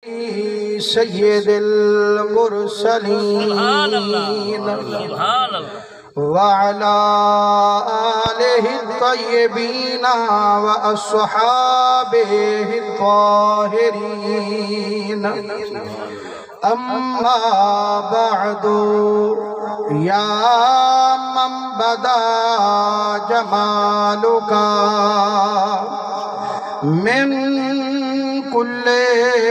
سید المرسلین وعلى آلہ الطیبین واصحابہ الطاہرین اما بعد یا من بدا جمالک من کل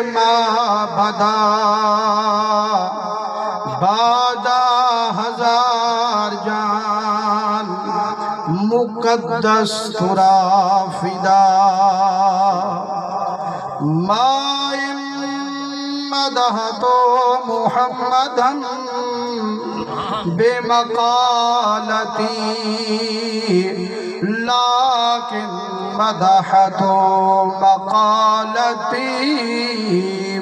ما بدا بعد ہزار جان مقدس ترا فدا ما مدحت محمدا بمقالتی لیکن مدحت مقالتی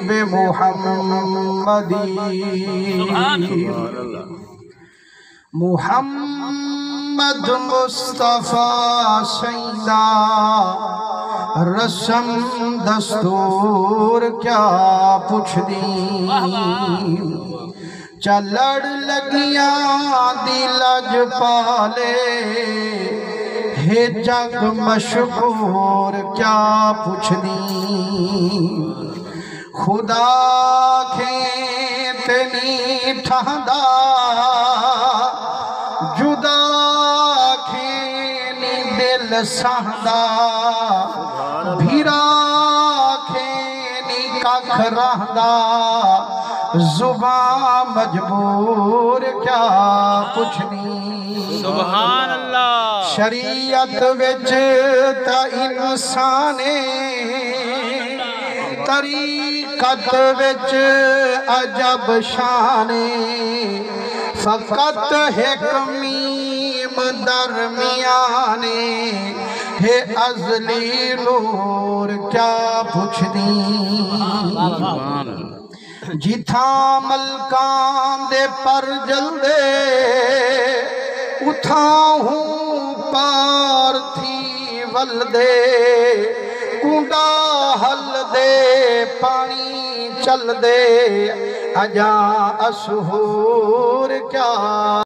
بمحمدی محمد مصطفیٰ سیدہ رسم دستور کیا پوچھ دی چلڑ لگیاں دی لج پالے ہے جگ مشہور کیا پوچھ دی خدا کھیتنی ٹھہندا جدا کھینی دل سہندا بھیرا کھینی ککھ رہندا زباں مجبور کیا پوچھنی سبحان اللہ شریعت وچ تا انسانے طریقت وچ عجب شانے فقط حکمیم درمیانے ہے ازلی نور کیا پوچھنی جتھاں ملکان دے پر جلدے اتھاں ہوں پار تھی ولدے کنڈا حل دے پانی چل دے اجاں اسہور کیا